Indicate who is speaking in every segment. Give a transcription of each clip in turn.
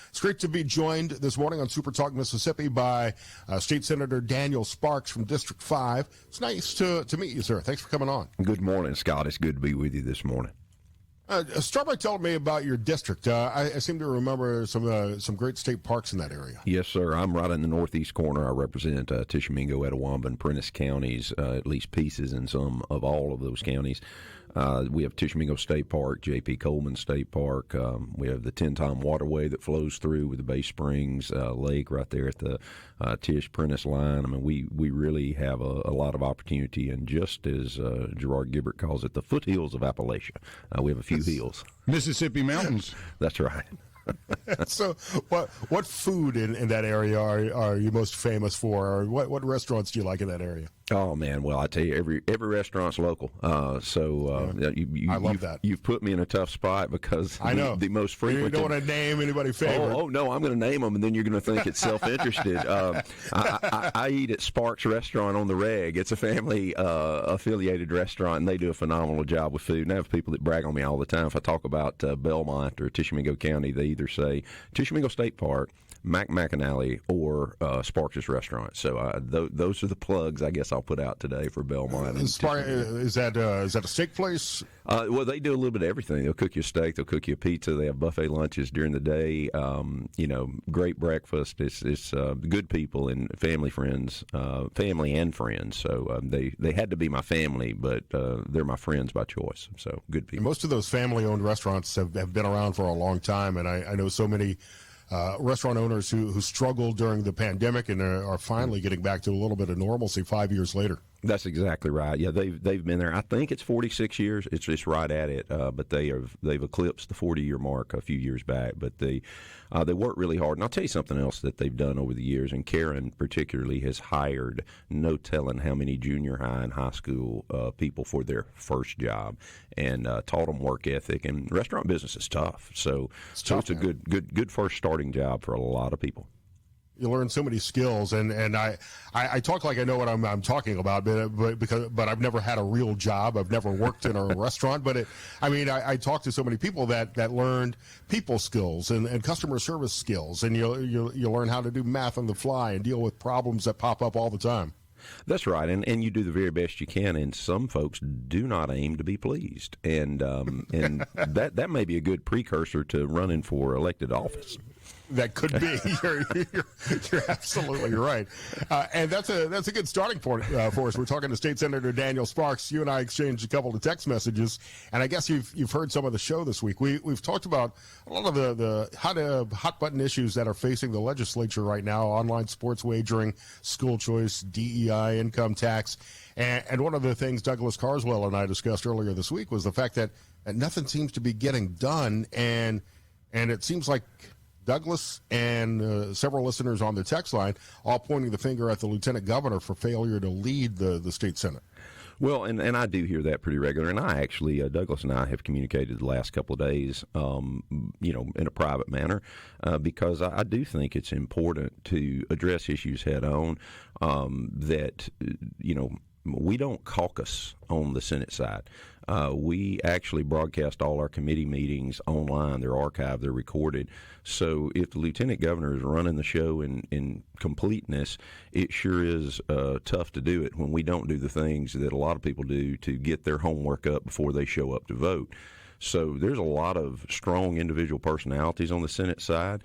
Speaker 1: It's great to be joined this morning on SuperTalk Mississippi by State Senator Daniel Sparks from District 5. It's nice to meet you, sir. Thanks for coming on.
Speaker 2: Good morning, Scott. It's good to be with you this morning.
Speaker 1: Start by telling me about your district. I seem to remember some great state parks in that area.
Speaker 2: Yes, sir. I'm right in the northeast corner. I represent Tishomingo, Etowah, and Prentiss counties, at least pieces in some of all of those counties. We have Tishomingo State Park, J.P. Coleman State Park. We have the 10-time waterway that flows through with the Bay Springs Lake right there at the Tish-Prentiss line. I mean, we really have a lot of opportunity, and just as Gerard Gibbert calls it, the foothills of Appalachia. We have a few hills.
Speaker 3: Mississippi mountains.
Speaker 2: That's right.
Speaker 1: So what food in that area are you most famous for, or what restaurants do you like in that area?
Speaker 2: Oh man, well I tell you, every restaurant's local. I love that. You've put me in a tough spot because
Speaker 1: I know
Speaker 2: the most frequent.
Speaker 1: You don't want to name anybody favorite.
Speaker 2: Oh no, I'm going to name them, and then you're going to think it's self-interested. I eat at Sparks Restaurant on the Reg. It's a family affiliated restaurant, and they do a phenomenal job with food. And I have people that brag on me all the time. If I talk about Belmont or Tishomingo County, they either say Tishomingo State Park, McAnally, or Sparks' Restaurant. So those are the plugs I guess I'll put out today for Belmont.
Speaker 1: Is that a steak place?
Speaker 2: Well, they do a little bit of everything. They'll cook you a steak. They'll cook you a pizza. They have buffet lunches during the day. Great breakfast. It's good people and family and friends. So they had to be my family, but they're my friends by choice. So good people.
Speaker 1: And most of those family-owned restaurants have been around for a long time, and I know so many restaurant owners who struggled during the pandemic and are finally getting back to a little bit of normalcy 5 years later.
Speaker 2: That's exactly right. Yeah, they've been there. I think it's 46 years. It's just right at it. But they've eclipsed the 40-year mark a few years back. But they work really hard. And I'll tell you something else that they've done over the years. And Karen particularly has hired no telling how many junior high and high school people for their first job, and taught them work ethic. And restaurant business is tough. So it's a good first starting job for a lot of people.
Speaker 1: You learn so many skills, and I talk like I know what I'm talking about, but I've never had a real job. I've never worked in a restaurant, but I talk to so many people that learned people skills and customer service skills, and you learn how to do math on the fly and deal with problems that pop up all the time.
Speaker 2: That's right, and you do the very best you can. And some folks do not aim to be pleased, and that may be a good precursor to running for elected office.
Speaker 1: That could be. You're absolutely right, and that's a good starting point for us. We're talking to State Senator Daniel Sparks. You and I exchanged a couple of text messages, and I guess you've heard some of the show this week. We've talked about a lot of the hot button issues that are facing the legislature right now: online sports wagering, school choice, DEI, income tax, and one of the things Douglas Carswell and I discussed earlier this week was the fact that nothing seems to be getting done, and it seems like Douglas and several listeners on the text line all pointing the finger at the lieutenant governor for failure to lead the state senate.
Speaker 2: Well, and I do hear that pretty regular, and I actually, Douglas and I have communicated the last couple of days, in a private manner, because I do think it's important to address issues head on, we don't caucus on the Senate side. We actually broadcast all our committee meetings online. They're archived, they're recorded. So if the lieutenant governor is running the show in completeness, it sure is tough to do it when we don't do the things that a lot of people do to get their homework up before they show up to vote. So there's a lot of strong individual personalities on the Senate side.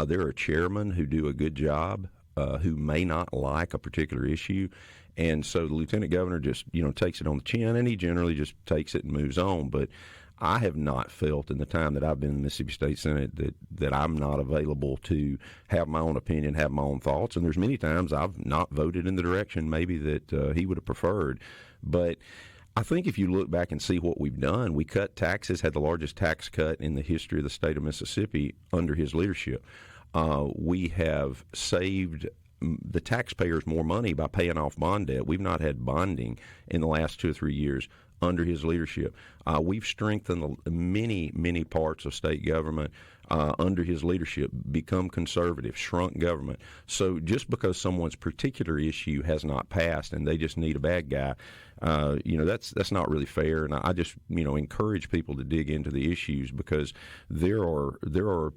Speaker 2: There are chairmen who do a good job, who may not like a particular issue. And so the lieutenant governor just, takes it on the chin, and he generally just takes it and moves on. But I have not felt in the time that I've been in the Mississippi State Senate that I'm not available to have my own opinion, have my own thoughts. And there's many times I've not voted in the direction maybe that he would have preferred. But I think if you look back and see what we've done, we cut taxes, had the largest tax cut in the history of the state of Mississippi under his leadership. We have saved the taxpayers more money by paying off bond debt. We've not had bonding in the last 2 or 3 years under his leadership. We've strengthened many parts of state government under his leadership, become conservative, shrunk government. So just because someone's particular issue has not passed and they just need a bad guy, that's not really fair. And I just encourage people to dig into the issues, because there are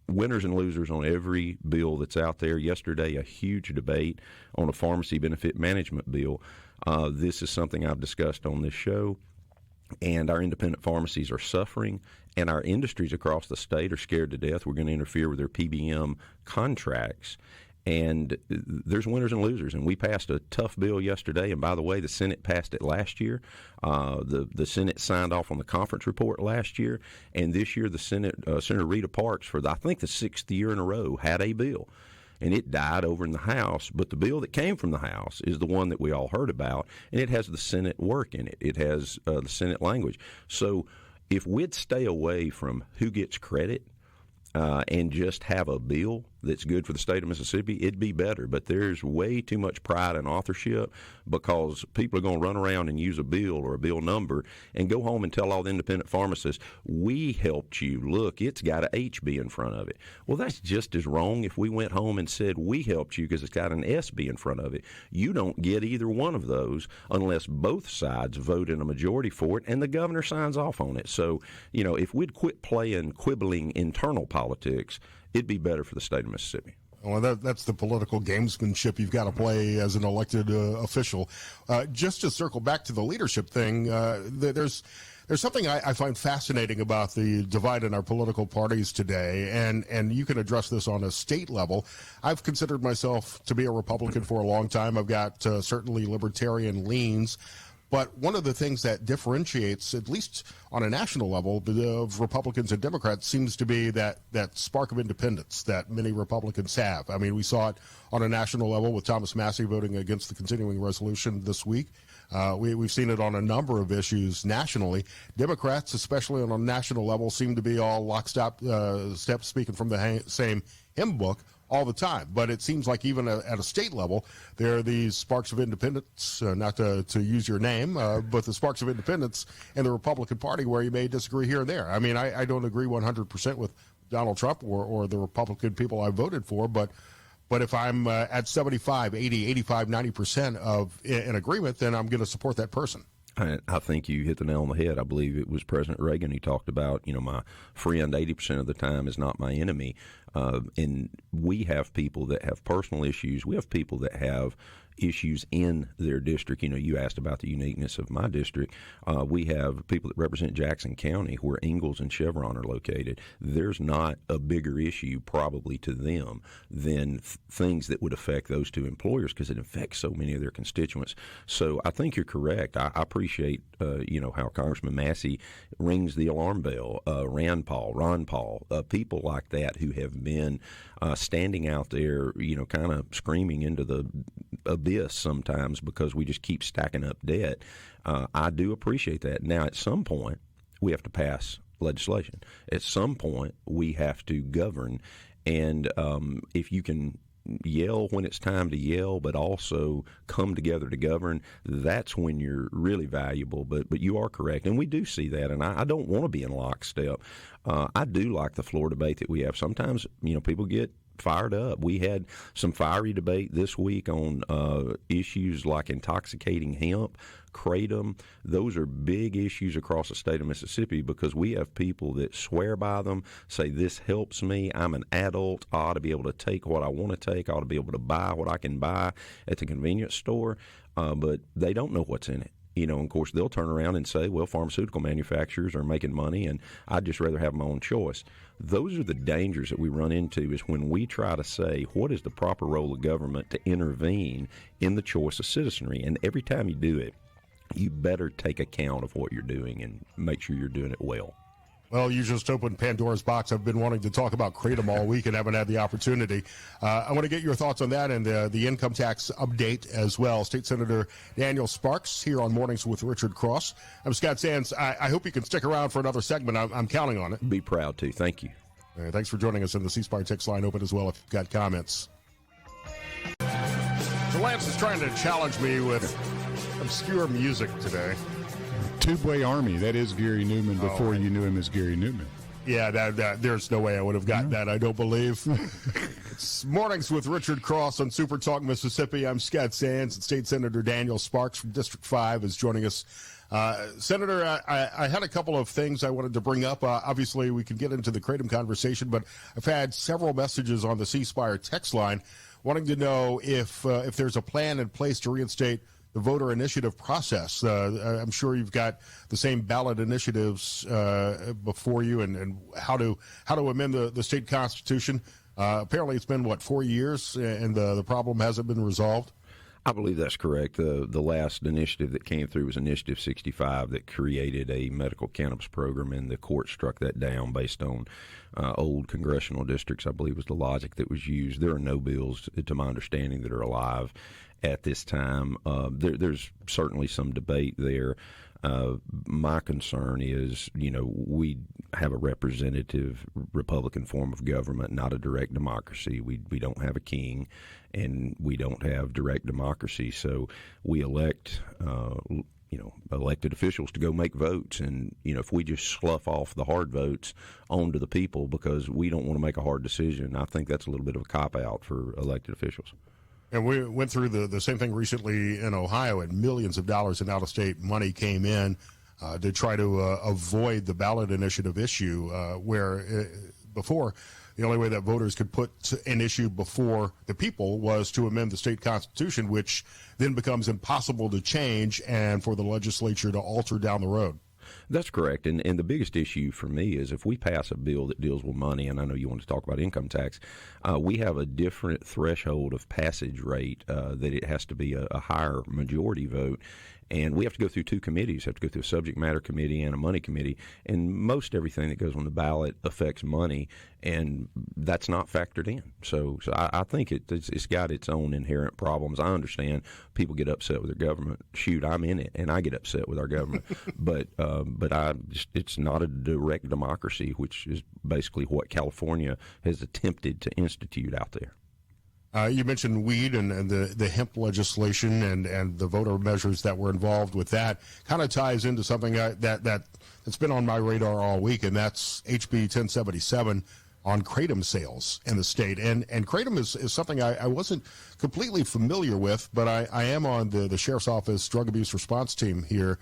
Speaker 2: winners and losers on every bill that's out there. Yesterday, a huge debate on a pharmacy benefit management bill. This is something I've discussed on this show, and our independent pharmacies are suffering, and our industries across the state are scared to death. We're going to interfere with their PBM contracts. And there's winners and losers, and we passed a tough bill yesterday. And by the way, the Senate passed it last year. The Senate signed off on the conference report last year, and this year the Senate, Senator Rita Parks, for I think the 6th year in a row, had a bill. And it died over in the House, but the bill that came from the House is the one that we all heard about, and it has the Senate work in it. It has the Senate language. So if we'd stay away from who gets credit and just have a bill that's good for the state of Mississippi, it'd be better. But there's way too much pride in authorship, because people are going to run around and use a bill or a bill number and go home and tell all the independent pharmacists, we helped you. Look, it's got an HB in front of it. Well, that's just as wrong if we went home and said we helped you because it's got an SB in front of it. You don't get either one of those unless both sides vote in a majority for it and the governor signs off on it. So, if we'd quit playing quibbling internal politics, it'd be better for the state of Mississippi.
Speaker 1: Well, that's the political gamesmanship you've got to play as an elected official. Just to circle back to the leadership thing, there's something I find fascinating about the divide in our political parties today, and you can address this on a state level. I've considered myself to be a Republican for a long time. I've got certainly libertarian leans. But one of the things that differentiates, at least on a national level, of Republicans and Democrats seems to be that spark of independence that many Republicans have. I mean, we saw it on a national level with Thomas Massey voting against the continuing resolution this week. We've seen it on a number of issues nationally. Democrats, especially on a national level, seem to be all lockstep, speaking from the same hymn book all the time. But it seems like even at a state level, there are these sparks of independence, not to use your name, but the sparks of independence in the Republican Party where you may disagree here and there. I mean, I don't agree 100% with Donald Trump or the Republican people I voted for, but if I'm at 75, 80, 85, 90% in agreement, then I'm going to support that person.
Speaker 2: I think you hit the nail on the head. I believe it was President Reagan who talked about, my friend 80% of the time is not my enemy. And we have people that have personal issues. We have people that have issues in their district. You asked about the uniqueness of my district. We have people that represent Jackson County where Ingalls and Chevron are located. There's not a bigger issue probably to them than things that would affect those two employers because it affects so many of their constituents. So I think you're correct. I appreciate, how Congressman Massey rings the alarm bell. Ron Paul, people like that who have been standing out there, kind of screaming into the abyss sometimes because we just keep stacking up debt. I do appreciate that. Now, at some point, we have to pass legislation. At some point, we have to govern. And if you can yell when it's time to yell, but also come together to govern, that's when you're really valuable. But you are correct, and we do see that, and I don't want to be in lockstep. I do like the floor debate that we have. Sometimes, people get fired up. We had some fiery debate this week on issues like intoxicating hemp, kratom. Those are big issues across the state of Mississippi because we have people that swear by them, say this helps me. I'm an adult. I ought to be able to take what I want to take. I ought to be able to buy what I can buy at the convenience store, but they don't know what's in it. And of course, they'll turn around and say, well, pharmaceutical manufacturers are making money, and I'd just rather have my own choice. Those are the dangers that we run into is when we try to say, what is the proper role of government to intervene in the choice of citizenry? And every time you do it, you better take account of what you're doing and make sure you're doing it well.
Speaker 1: Well, you just opened Pandora's box. I've been wanting to talk about kratom all week and haven't had the opportunity. I want to get your thoughts on that and the income tax update as well. State Senator Daniel Sparks here on Mornings with Richard Cross. I'm Scott Sands. I hope you can stick around for another segment. I'm counting on it.
Speaker 2: Be proud to. Thank you.
Speaker 1: Thanks for joining us. And the C Spire text line open as well if you've got comments. So Lance is trying to challenge me with obscure music today.
Speaker 3: Two-Way Army, that is Gary Newman before you knew him as Gary Newman.
Speaker 1: Yeah, there's no way I would have gotten that, I don't believe. It's Mornings with Richard Cross on SuperTalk Mississippi. I'm Scott Sands, and State Senator Daniel Sparks from District 5 is joining us Senator, I had a couple of things I wanted to bring up. Obviously, we can get into the Kratom conversation, but I've had several messages on the C Spire text line wanting to know if there's a plan in place to reinstate the voter initiative process. I'm sure you've got the same ballot initiatives before you, and how to amend the state constitution. Apparently, it's been 4 years, and the problem hasn't been resolved.
Speaker 2: I believe that's correct. The last initiative that came through was Initiative 65 that created a medical cannabis program, and the court struck that down based on old congressional districts, I believe was the logic that was used. There are no bills, to my understanding, that are alive at this time. There's certainly some debate there. My concern is, we have a representative Republican form of government, not a direct democracy. We don't have a king, and we don't have direct democracy. So we elect, elected officials to go make votes. And, if we just slough off the hard votes onto the people because we don't want to make a hard decision, I think that's a little bit of a cop-out for elected officials.
Speaker 1: And we went through the same thing recently in Ohio, and millions of dollars in out-of-state money came in to try to avoid the ballot initiative issue, where before the only way that voters could put an issue before the people was to amend the state constitution, which then becomes impossible to change and for the legislature to alter down the road.
Speaker 2: That's correct. And the biggest issue for me is if we pass a bill that deals with money, and I know you want to talk about income tax, we have a different threshold of passage rate that it has to be a higher majority vote. And we have to go through two committees. We have to go through a subject matter committee and a money committee. And most everything that goes on the ballot affects money, and that's not factored in. So I think it's got its own inherent problems. I understand people get upset with their government. Shoot, I'm in it, and I get upset with our government. but it's not a direct democracy, which is basically what California has attempted to institute out there.
Speaker 1: You mentioned weed and the hemp legislation and the voter measures that were involved with that. Kind of ties into something that's been on my radar all week, and that's HB 1077 on kratom sales in the state. And kratom is something I wasn't completely familiar with, but I am on the Sheriff's Office Drug Abuse Response Team here.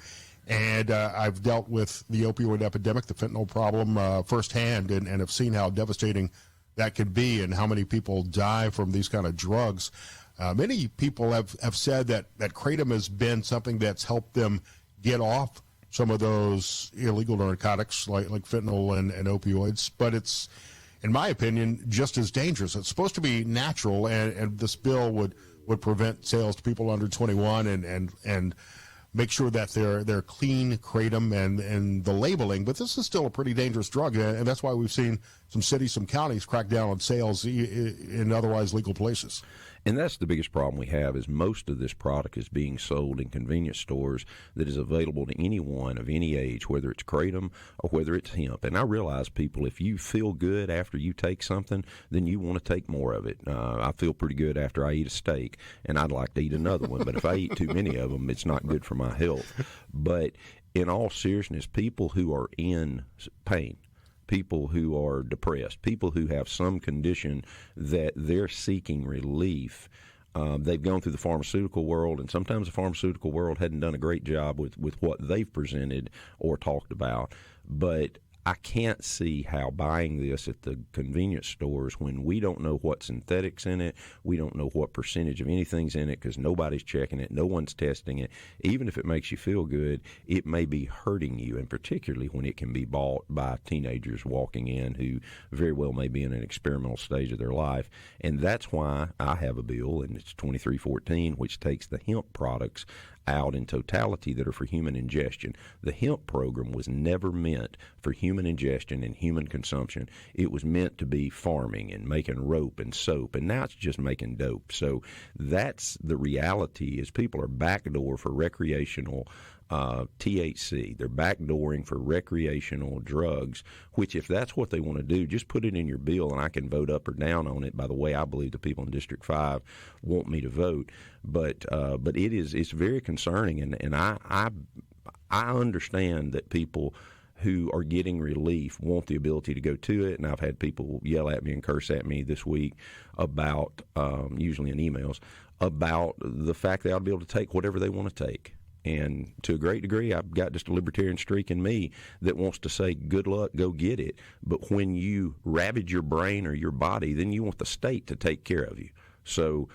Speaker 1: And I've dealt with the opioid epidemic, the fentanyl problem firsthand, and have seen how devastating that could be and how many people die from these kind of drugs. Many people have said that kratom has been something that's helped them get off some of those illegal narcotics like fentanyl and opioids, but it's, in my opinion, just as dangerous. It's supposed to be natural, and this bill would prevent sales to people under 21 and make sure that they're clean kratom and the labeling. But this is still a pretty dangerous drug, and that's why we've seen some cities, some counties crack down on sales in otherwise legal places.
Speaker 2: And that's the biggest problem we have is most of this product is being sold in convenience stores that is available to anyone of any age, whether it's kratom or whether it's hemp. And I realize, people, if you feel good after you take something, then you want to take more of it. I feel pretty good after I eat a steak, and I'd like to eat another one. But if I eat too many of them, it's not good for my health. But in all seriousness, people who are in pain, people who are depressed, people who have some condition that they're seeking relief, they've gone through the pharmaceutical world, and sometimes the pharmaceutical world hadn't done a great job with what they've presented or talked about. But I can't see how buying this at the convenience stores, when we don't know what synthetics in it, we don't know what percentage of anything's in it because nobody's checking it, no one's testing it. Even if it makes you feel good, it may be hurting you, and particularly when it can be bought by teenagers walking in who very well may be in an experimental stage of their life. And that's why I have a bill, and it's 2314, which takes the hemp products out in totality that are for human ingestion. The hemp program was never meant for human ingestion and human consumption. It was meant to be farming and making rope and soap, and now it's just making dope. So that's the reality, is people are backdoor for recreational THC. They're backdooring for recreational drugs, which, if that's what they want to do, just put it in your bill and I can vote up or down on it by the way I believe the people in District 5 want me to vote. But it's very concerning, and I understand that people who are getting relief want the ability to go to it, and I've had people yell at me and curse at me this week about, usually in emails, about the fact they ought to be able to take whatever they want to take. And to a great degree, I've got just a libertarian streak in me that wants to say, good luck, go get it. But when you ravage your brain or your body, then you want the state to take care of you. So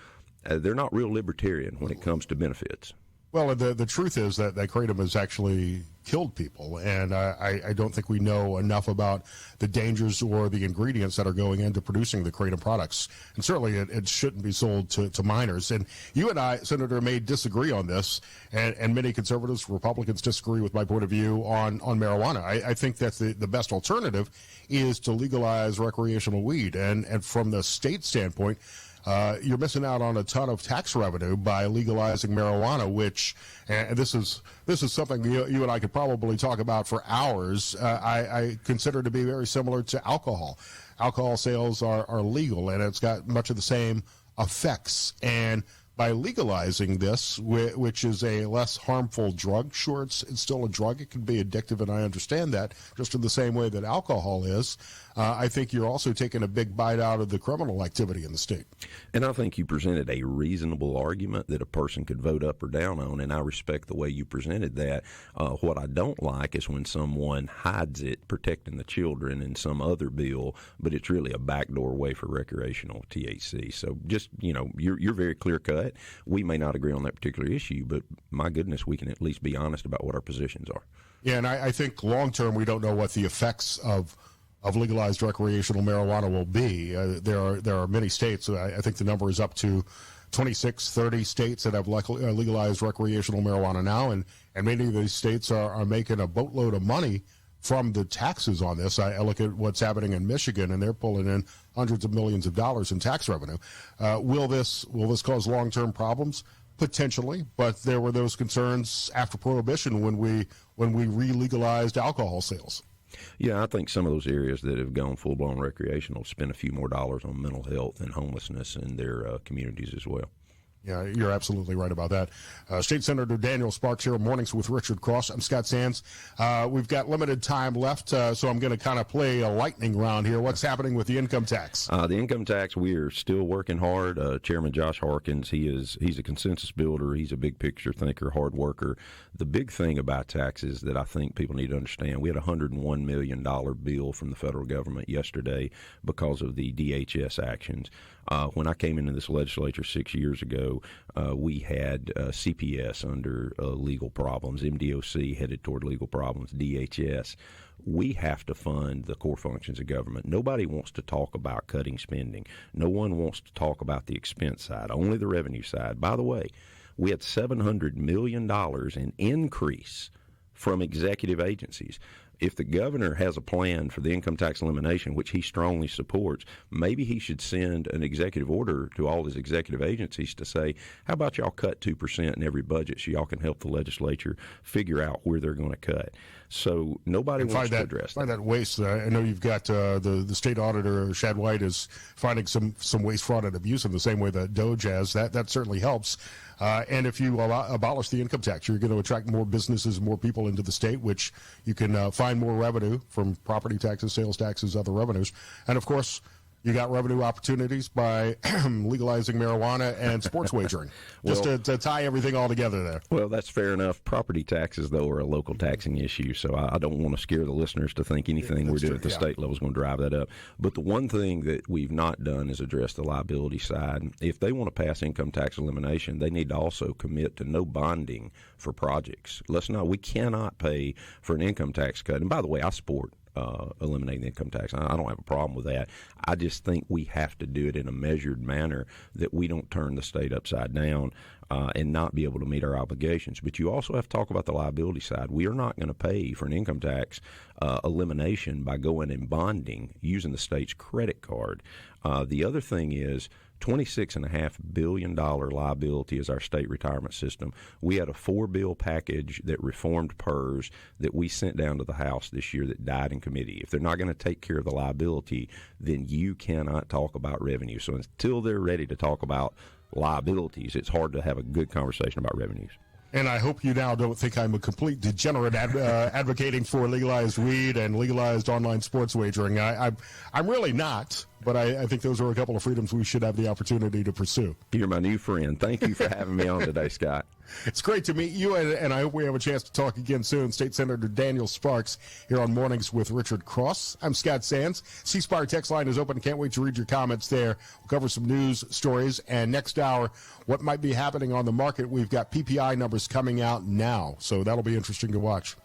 Speaker 2: they're not real libertarian when it comes to benefits.
Speaker 1: Well, the truth is that kratom has actually killed people, and I don't think we know enough about the dangers or the ingredients that are going into producing the kratom products. And certainly it shouldn't be sold to minors. And you and I, Senator, may disagree on this, and many conservatives, Republicans disagree with my point of view on marijuana. I think that the best alternative is to legalize recreational weed. And from the state standpoint, you're missing out on a ton of tax revenue by legalizing marijuana, which, and this is something you and I could probably talk about for hours. I consider to be very similar to alcohol. Alcohol sales are legal, and it's got much of the same effects. And by legalizing this, which is a less harmful drug, sure, it's still a drug. It can be addictive, and I understand that, just in the same way that alcohol is. I think you're also taking a big bite out of the criminal activity in the state.
Speaker 2: And I think you presented a reasonable argument that a person could vote up or down on, and I respect the way you presented that. What I don't like is when someone hides it, protecting the children in some other bill, but it's really a backdoor way for recreational THC. So just, you're very clear-cut. We may not agree on that particular issue, but my goodness, we can at least be honest about what our positions are.
Speaker 1: Yeah, and I think long-term we don't know what the effects of legalized recreational marijuana will be. There are many states. I think the number is up to 26, 30 states that have legalized recreational marijuana now, and many of these states are making a boatload of money from the taxes on this. I look at what's happening in Michigan, and they're pulling in hundreds of millions of dollars in tax revenue. Will this cause long-term problems? Potentially, but there were those concerns after Prohibition when we re-legalized alcohol sales.
Speaker 2: Yeah, I think some of those areas that have gone full-blown recreational spend a few more dollars on mental health and homelessness in their communities as well.
Speaker 1: Yeah, you're absolutely right about that. State Senator Daniel Sparks here, Mornings with Richard Cross. I'm Scott Sands. We've got limited time left, so I'm going to kind of play a lightning round here. What's happening with the income tax?
Speaker 2: The income tax, we are still working hard. Chairman Josh Harkins, he's a consensus builder. He's a big picture thinker, hard worker. The big thing about taxes that I think people need to understand, we had a $101 million bill from the federal government yesterday because of the DHS actions. When I came into this legislature 6 years ago, we had CPS under legal problems, MDOC headed toward legal problems, DHS. We have to fund the core functions of government. Nobody wants to talk about cutting spending. No one wants to talk about the expense side, only the revenue side. By the way, we had $700 million in increase from executive agencies. If the governor has a plan for the income tax elimination, which he strongly supports, maybe he should send an executive order to all his executive agencies to say, how about y'all cut 2% in every budget so y'all can help the legislature figure out where they're going to cut. So nobody wants to address that.
Speaker 1: Find that waste. I know you've got the state auditor, Shad White, is finding some waste, fraud, and abuse in the same way that DOJ has. That certainly helps. And if you abolish the income tax, you're going to attract more businesses, more people into the state, which you can find more revenue from property taxes, sales taxes, other revenues. And, of course, you got revenue opportunities by legalizing marijuana and sports wagering, just to tie everything all together there.
Speaker 2: Well, that's fair enough. Property taxes, though, are a local taxing issue, so I don't want to scare the listeners to think anything we're doing at the state level is going to drive that up. But the one thing that we've not done is address the liability side. If they want to pass income tax elimination, they need to also commit to no bonding for projects. We cannot pay for an income tax cut. And by the way, I support eliminating the income tax. I don't have a problem with that. I just think we have to do it in a measured manner that we don't turn the state upside down and not be able to meet our obligations. But you also have to talk about the liability side. We are not going to pay for an income tax elimination by going and bonding using the state's credit card. The other thing is $26.5 billion liability is our state retirement system. We had a 4-bill package that reformed PERS that we sent down to the House this year that died in committee. If they're not going to take care of the liability, then you cannot talk about revenue. So until they're ready to talk about liabilities, it's hard to have a good conversation about revenues.
Speaker 1: And I hope you now don't think I'm a complete degenerate advocating for legalized weed and legalized online sports wagering. I'm really not. but I think those are a couple of freedoms we should have the opportunity to pursue.
Speaker 2: You're my new friend. Thank you for having me on today, Scott.
Speaker 1: It's great to meet you, and I hope we have a chance to talk again soon. State Senator Daniel Sparks here on Mornings with Richard Cross. I'm Scott Sands. C Spire text line is open. Can't wait to read your comments there. We'll cover some news stories, and next hour, what might be happening on the market. We've got PPI numbers coming out now, so that'll be interesting to watch.